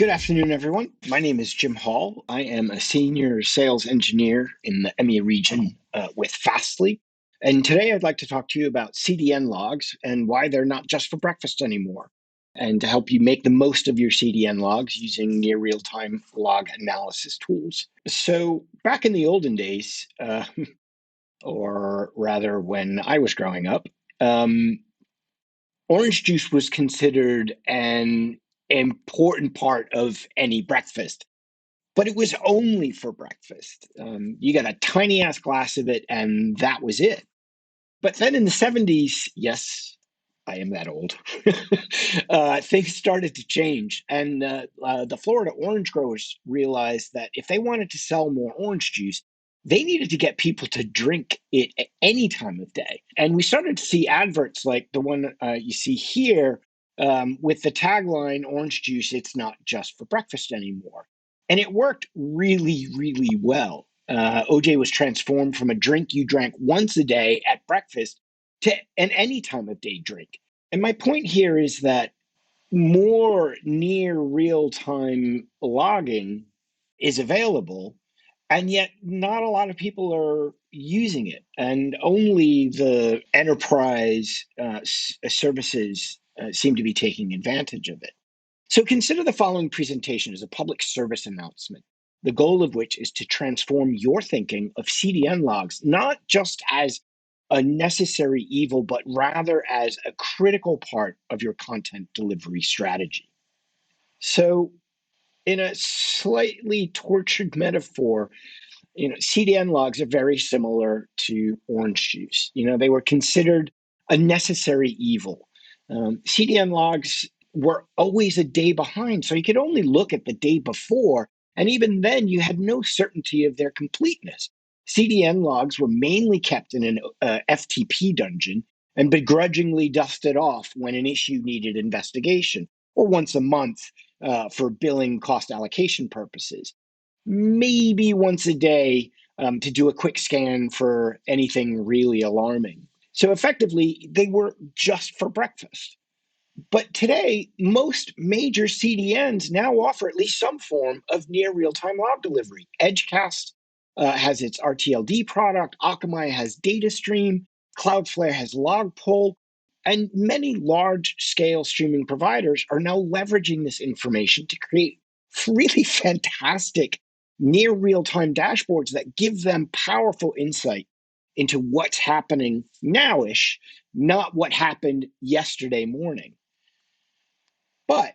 Good afternoon, everyone. My name is Jim Hall. I am a senior sales engineer in the EMEA region with Fastly. And today I'd like to talk to you about CDN logs and why they're not just for breakfast anymore, and to help you make the most of your CDN logs using near real time log analysis tools. So, back in the olden days, or rather when I was growing up, um, orange juice was considered an important part of any breakfast, but it was only for breakfast. You got a tiny ass glass of it, and that was it. But then in the 70s, yes, I am that old, things started to change. And the Florida orange growers realized that if they wanted to sell more orange juice, they needed to get people to drink it at any time of day. And we started to see adverts like the one you see here with the tagline Orange juice, it's not just for breakfast anymore. And it worked really, really well. OJ was transformed from a drink you drank once a day at breakfast to an any time of day drink. And my point here is that more near real time logging is available, and yet not a lot of people are using it. And only the enterprise services seem to be taking advantage of it. So consider the following presentation as a public service announcement, the goal of which is to transform your thinking of CDN logs, not just as a necessary evil, but rather as a critical part of your content delivery strategy. So, in a slightly tortured metaphor, CDN logs are very similar to orange juice. They were considered a necessary evil. CDN logs were always a day behind, so you could only look at the day before, and even then, you had no certainty of their completeness. CDN logs were mainly kept in an FTP dungeon and begrudgingly dusted off when an issue needed investigation, or once a month for billing cost allocation purposes, maybe once a day to do a quick scan for anything really alarming. So effectively, they were just for breakfast. But today, most major CDNs now offer at least some form of near real time log delivery. Edgecast has its RTLD product, Akamai has DataStream, Cloudflare has Logpull, and many large scale streaming providers are now leveraging this information to create really fantastic near real time dashboards that give them powerful insight into what's happening nowish, not what happened yesterday morning. But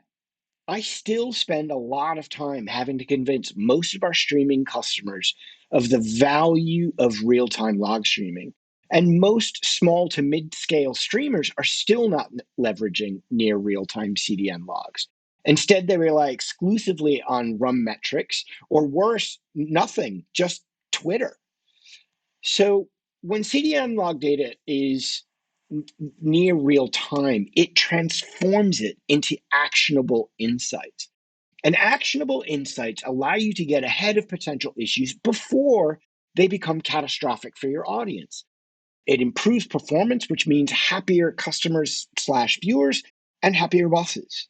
I still spend a lot of time having to convince most of our streaming customers of the value of real time log streaming. And most small to mid scale streamers are still not leveraging near real time CDN logs. Instead, they rely exclusively on RUM metrics, or worse, nothing, just Twitter. So when CDN log data is near real time, it transforms it into actionable insights. And actionable insights allow you to get ahead of potential issues before they become catastrophic for your audience. It improves performance, which means happier customers slash viewers and happier bosses.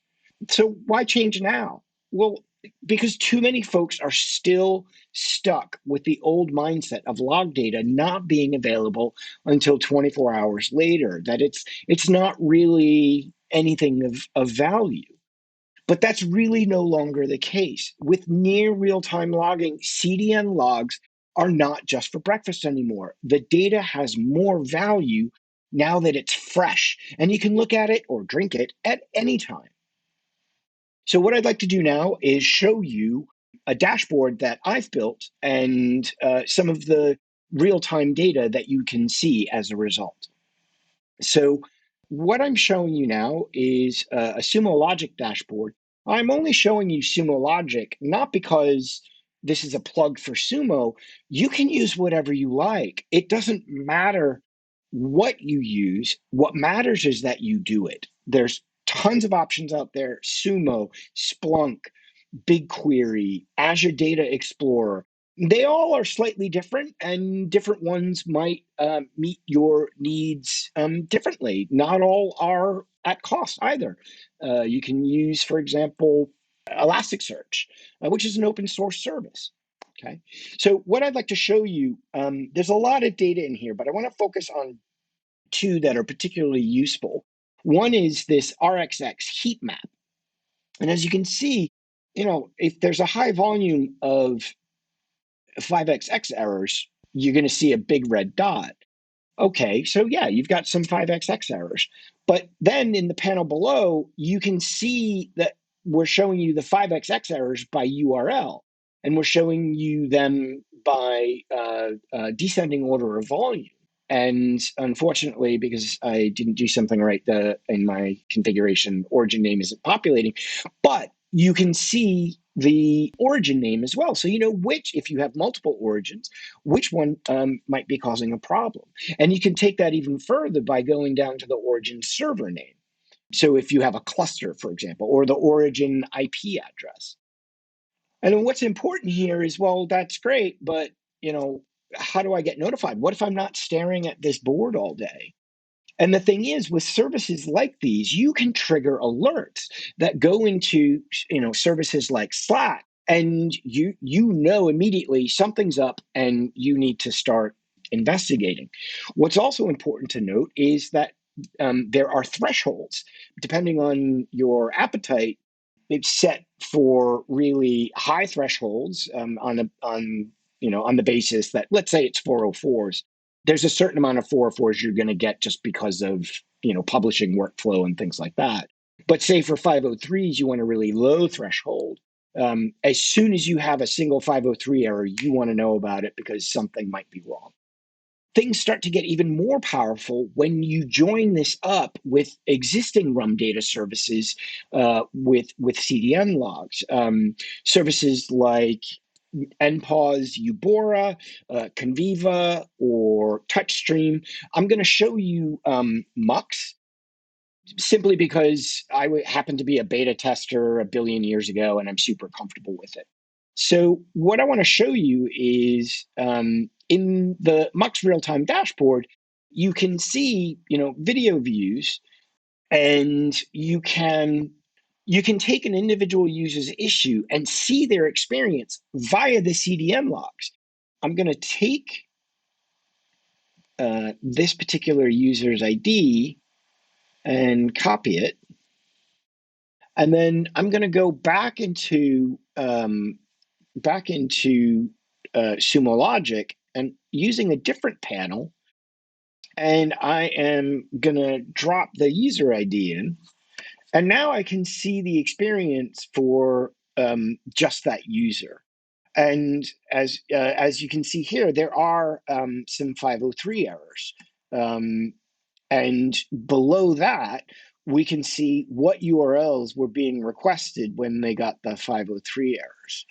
So why change now? Well, because too many folks are still stuck with the old mindset of log data not being available until 24 hours later, that it's not really anything of value. But that's really no longer the case. With near real time logging, CDN logs are not just for breakfast anymore. The data has more value now that it's fresh, and you can look at it or drink it at any time. So, what I'd like to do now is show you a dashboard that I've built and some of the real time data that you can see as a result. So, what I'm showing you now is a Sumo Logic dashboard. I'm only showing you Sumo Logic not because this is a plug for Sumo. You can use whatever you like. It doesn't matter what you use. What matters is that you do it. There's tons of options out there: Sumo, Splunk, BigQuery, Azure Data Explorer. They all are slightly different, and different ones might meet your needs differently. Not all are at cost either. You can use, for example, Elasticsearch, which is an open source service. Okay, so what I'd like to show you, there's a lot of data in here, but I want to focus on two that are particularly useful. One is this RxX heat map. And as you can see, if there's a high volume of 5xx errors, you're going to see a big red dot. Okay, so yeah, you've got some 5xx errors. But then in the panel below, you can see that we're showing you the 5xx errors by URL, and we're showing you them by descending order of volume. And unfortunately, because I didn't do something right in my configuration, origin name isn't populating. But you can see the origin name as well. So you know which, if you have multiple origins, which one might be causing a problem. And you can take that even further by going down to the origin server name. So if you have a cluster, for example, or the origin IP address. And then what's important here is, well, that's great, but how do I get notified? What if I'm not staring at this board all day? And the thing is, with services like these, you can trigger alerts that go into services like Slack, and you know immediately something's up and you need to start investigating. What's also important to note is that there are thresholds. Depending on your appetite, it's set for really high thresholds on the basis that, let's say it's 404s. There's a certain amount of 404s you're going to get just because of publishing workflow and things like that. But say for 503s, you want a really low threshold. As soon as you have a single 503 error, you want to know about it because something might be wrong. Things start to get even more powerful when you join this up with existing RUM data services with CDN logs. Services like NPAWS, Eubora, Conviva, or TouchStream. I'm going to show you MUX simply because I happen to be a beta tester a billion years ago and I'm super comfortable with it. So what I want to show you is in the MUX real-time dashboard, you can see video views, and you can take an individual user's issue and see their experience via the CDN logs. I'm going to take this particular user's ID and copy it. And then I'm going to go back into Sumo Logic and using a different panel. And I am going to drop the user ID in. And now I can see the experience for just that user. And as you can see here, there are some 503 errors. And below that, we can see what URLs were being requested when they got the 503 errors.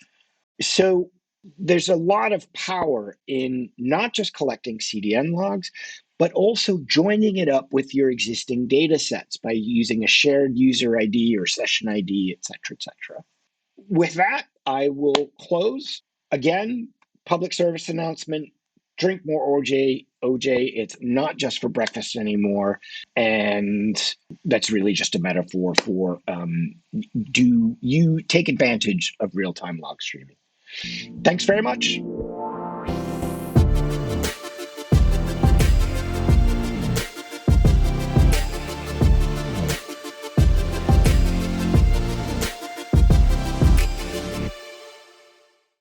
So there's a lot of power in not just collecting CDN logs, but also joining it up with your existing data sets by using a shared user ID or session ID, et cetera, et cetera. With that, I will close. Again, public service announcement, drink more OJ. It's not just for breakfast anymore. And that's really just a metaphor for do you take advantage of real-time log streaming? Thanks very much.